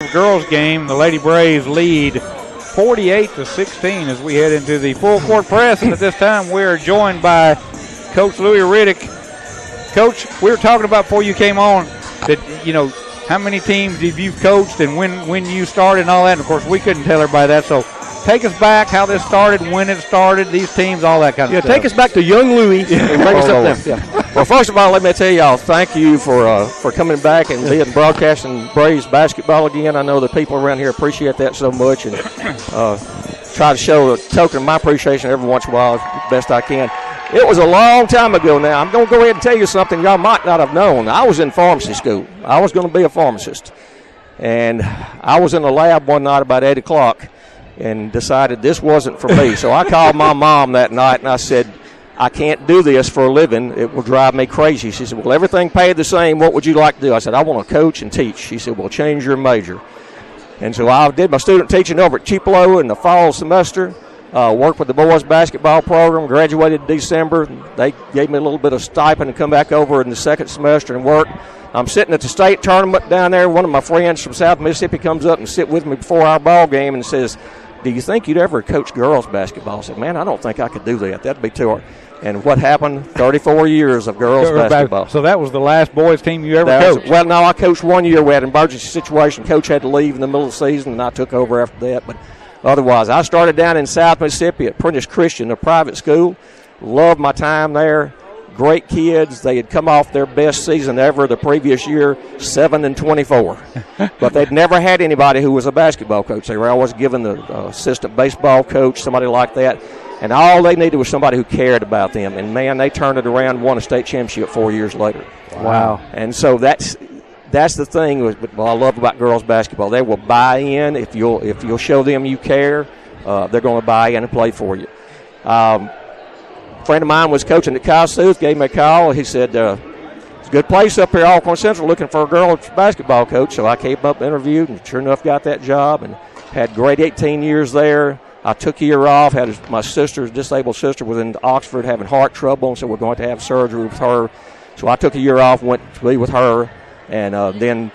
Central girls game. The Lady Braves lead 48-16 as we head into the full court press. And at this time, we're joined by Coach Louie Riddick. Coach, we were talking about before you came on that, how many teams have you coached and when you started and all that. And, of course, we couldn't tell everybody that. So take us back, how this started, when it started, these teams, all that kind of stuff. Yeah, take us back to young Louie and bring us up there. Yeah. Well, first of all, let me tell y'all, thank you for coming back and being broadcasting Braves basketball again. I know the people around here appreciate that so much, and try to show a token of my appreciation every once in a while as best I can. It was a long time ago now. I'm going to go ahead and tell you something y'all might not have known. I was in pharmacy school. I was going to be a pharmacist. And I was in the lab one night about 8 o'clock and decided this wasn't for me. So I called my mom that night and I said, I can't do this for a living. It will drive me crazy. She said, well, everything paid the same. What would you like to do? I said, I want to coach and teach. She said, well, change your major. And so I did my student teaching over at Tupelo in the fall semester. Worked with the boys basketball program, graduated in December. They gave me a little bit of stipend to come back over in the second semester and work. I'm sitting at the state tournament down there. One of my friends from South Mississippi comes up and sit with me before our ball game and says, do you think you'd ever coach girls basketball? I said, man, I don't think I could do that. That'd be too hard. And what happened? 34 years of girls basketball. So that was the last boys team you ever coached? Well, no, I coached 1 year. We had an emergency situation. Coach had to leave in the middle of the season, and I took over after that. But otherwise, I started down in South Mississippi at Prentice Christian, a private school. Loved my time there. Great kids. They had come off their best season ever the previous year, 7-24. But they'd never had anybody who was a basketball coach. They were always given the assistant baseball coach, somebody like that. And all they needed was somebody who cared about them. And, man, they turned it around and won a state championship 4 years later. Wow. And so that's the thing I love about girls basketball. They will buy in. If you'll show them you care, they're going to buy in and play for you. A friend of mine was coaching at Kossuth, gave me a call. He said, it's a good place up here, Alcorn Central, looking for a girls basketball coach. So I came up, interviewed, and sure enough got that job and had great 18 years there. I took a year off. Had my sister's disabled sister was in Oxford having heart trouble, and so we're going to have surgery with her. So I took a year off, went to be with her, and then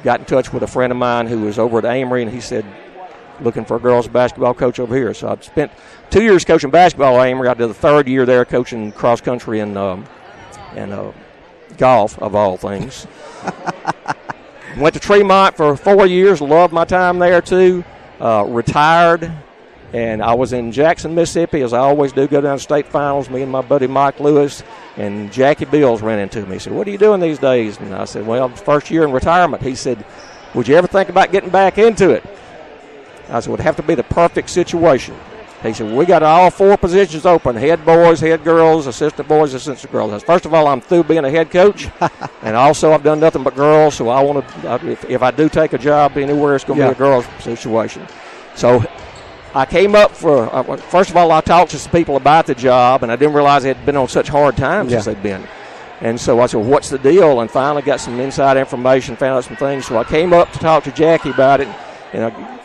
got in touch with a friend of mine who was over at Amory, and he said, looking for a girls basketball coach over here. So I spent 2 years coaching basketball at Amory. I did the third year there coaching cross country and golf, of all things. Went to Tremont for 4 years. Loved my time there, too. Retired. And I was in Jackson, Mississippi, as I always do, go down to state finals. Me and my buddy Mike Lewis and Jackie Bills ran into me. He said, what are you doing these days? And I said, well, first year in retirement. He said, would you ever think about getting back into it? I said, it would have to be the perfect situation. He said, well, we got all 4 positions open, head boys, head girls, assistant boys, assistant girls. I said, first of all, I'm through being a head coach, and also I've done nothing but girls, so I want to, if I do take a job anywhere, it's going to be a girls situation. So I came up for, first of all, I talked to some people about the job, and I didn't realize they had been on such hard times as they'd been. And so I said, well, what's the deal? And finally got some inside information, found out some things. So I came up to talk to Jackie about it.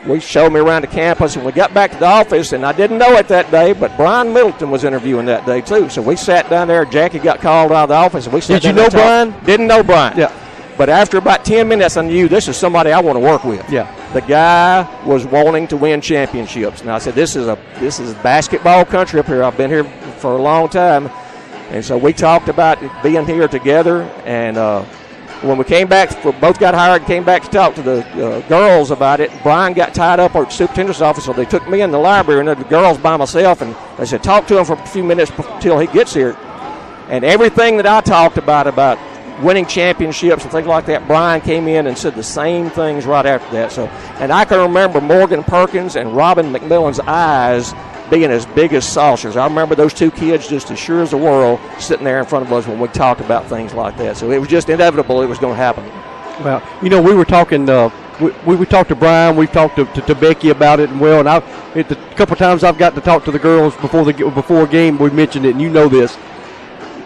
We showed me around the campus, and we got back to the office, and I didn't know it that day, but Brian Middleton was interviewing that day, too. So we sat down there. Jackie got called out of the office, and we sat down. Did you know Brian? Didn't know Brian. Yeah. But after about 10 minutes, I knew this is somebody I want to work with. Yeah. The guy was wanting to win championships. And I said, this is basketball country up here. I've been here for a long time. And so we talked about being here together. And when we came back, both got hired and came back to talk to the girls about it, Brian got tied up at the superintendent's office, so they took me in the library and the girls by myself. And they said, talk to him for a few minutes until he gets here. And everything that I talked about winning championships and things like that, Brian came in and said the same things right after that. So, and I can remember Morgan Perkins and Robin McMillan's eyes being as big as saucers. I remember those 2 kids just as sure as the world sitting there in front of us when we talked about things like that. So it was just inevitable it was going to happen. Well, we were talking, we talked to Brian, we've talked to Becky about it, and a couple times I've got to talk to the girls before a game, we mentioned it, and you know this.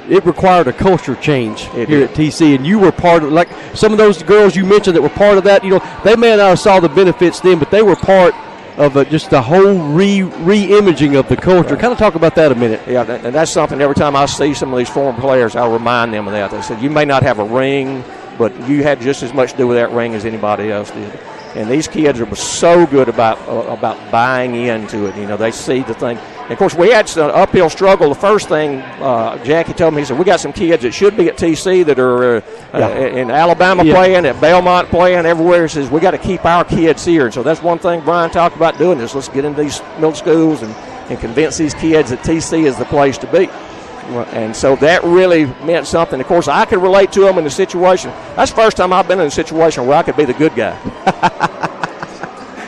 It required a culture change here at TC, and you were part of, like some of those girls you mentioned that were part of that. They may not have saw the benefits then, but they were part of just the whole re-imaging of the culture. Right. Kind of talk about that a minute. Yeah, and that's something every time I see some of these former players, I remind them of that. They said, you may not have a ring, but you had just as much to do with that ring as anybody else did. And these kids are so good about buying into it. You know, they see the thing. And of course, we had some uphill struggle. The first thing Jackie told me, he said, we got some kids that should be at TC that are in Alabama playing, at Belmont playing, everywhere. He says, we got to keep our kids here. And so that's one thing Brian talked about doing is let's get into these middle schools and convince these kids that TC is the place to be. And so that really meant something. Of course, I could relate to them in the situation. That's the first time I've been in a situation where I could be the good guy.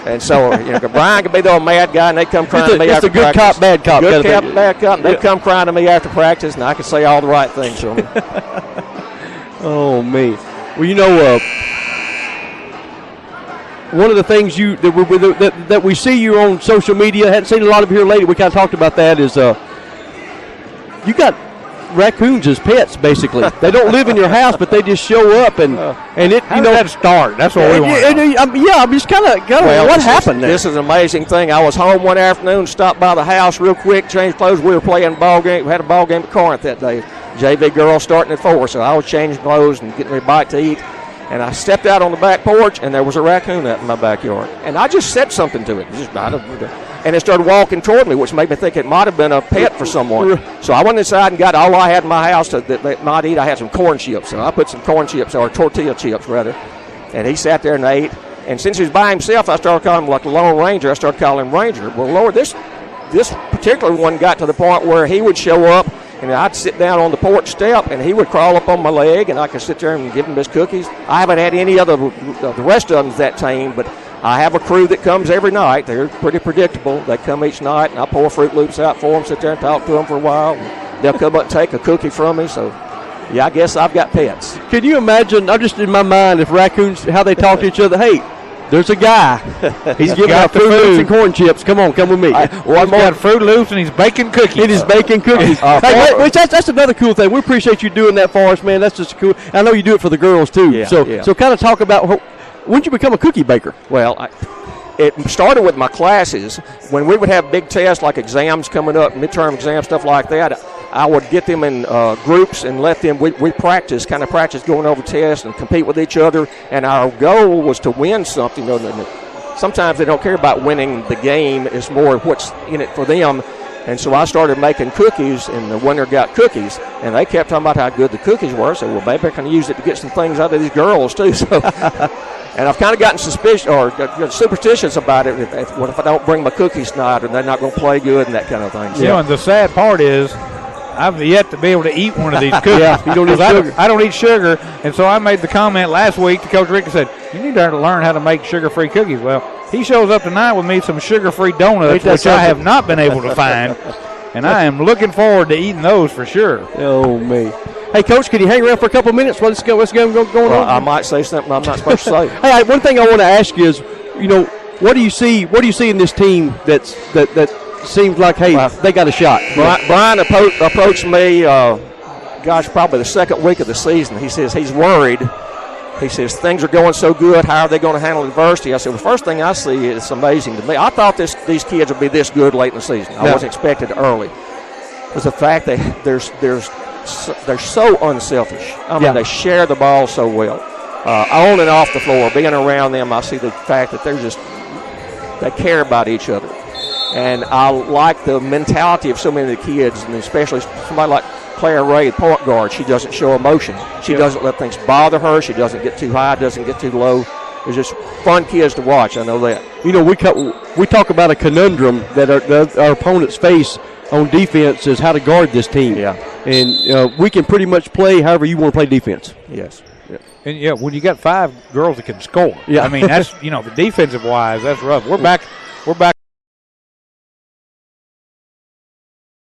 And so, you know, Brian could be the old mad guy, and they come crying to me after practice. It's a good cop, bad cop. Good cop, bad cop. And they come crying to me after practice, and I can say all the right things to them. Oh, man. Well, you know, one of the things that we see you on social media, hadn't seen a lot of here lately, we kind of talked about that, is you got raccoons as pets, basically. They don't live in your house, but they just show up, and it. How did that start? That's what we want to know. I'm just kind of what happened there? This is an amazing thing. I was home one afternoon, stopped by the house real quick, changed clothes. We were playing a ball game. We had a ball game at Corinth that day. JV girls starting at 4, so I was changing clothes and getting me a bite to eat. And I stepped out on the back porch, and there was a raccoon out in my backyard. And I just said something to it. And it started walking toward me, which made me think it might have been a pet for someone. So I went inside and got all I had in my house that might eat. I had some corn chips. So I put some corn chips, or tortilla chips, rather. And he sat there and ate. And since he was by himself, I started calling him like the Lone Ranger. I started calling him Ranger. Well, Lord, this particular one got to the point where he would show up, and I'd sit down on the porch step, and he would crawl up on my leg, and I could sit there and give him his cookies. I haven't had any other the rest of them that tame, but I have a crew that comes every night. They're pretty predictable. They come each night, and I pour Fruit Loops out for them, sit there and talk to them for a while. They'll come up and take a cookie from me. So, yeah, I guess I've got pets. Can you imagine, I'm just in my mind, if raccoons, how they talk to each other? Hey, there's a guy. He's giving out Fruit Loops and corn chips. Come with me. One more. Got Fruit Loops, and he's baking cookies. It is baking cookies. Hey, that's another cool thing. We appreciate you doing that for us, man. That's just cool. I know you do it for the girls, too. Yeah, so kind of talk about when did you become a cookie baker? Well, it started with my classes. When we would have big tests like exams coming up, midterm exams, stuff like that, I would get them in groups and let them, we practice going over tests and compete with each other. And our goal was to win something. Sometimes they don't care about winning the game. It's more what's in it for them. And so I started making cookies, and the winner got cookies. And they kept talking about how good the cookies were. So, well, maybe I can use it to get some things out of these girls, too. So, and I've kind of gotten suspicious or superstitious about it. What if I don't bring my cookies tonight, and they're not going to play good and that kind of thing? So. You know, and the sad part is I've yet to be able to eat one of these cookies. You don't eat sugar. I don't eat sugar, and so I made the comment last week to Coach Rick and said, you need to learn how to make sugar-free cookies. Well, he shows up tonight with me some sugar-free donuts, which I have not been able to find, and I am looking forward to eating those for sure. Oh, me. Hey, Coach, can you hang around for a couple of minutes? What's going on? I might say something I'm not supposed to say. Hey, one thing I want to ask you is, what do you see in this team that seems like, hey, they got a shot? Brian approached me, probably the second week of the season. He says he's worried. He says things are going so good. How are they going to handle adversity? I said, well, the first thing I see is amazing to me. I thought these kids would be this good late in the season. I wasn't expected early. It was the fact that they're so unselfish. I mean, they share the ball so well. On and off the floor, being around them, I see the fact that they care about each other. And I like the mentality of so many of the kids, and especially somebody like Claire Ray, the point guard. She doesn't show emotion. She doesn't let things bother her. She doesn't get too high, doesn't get too low. They're just fun kids to watch. I know that. We talk about a conundrum that our opponents face on defense is how to guard this team. Yeah. And we can pretty much play however you want to play defense. Yes. Yeah. And, when you got 5 girls that can score. Yeah. I mean, that's, the defensive-wise, that's rough. We're back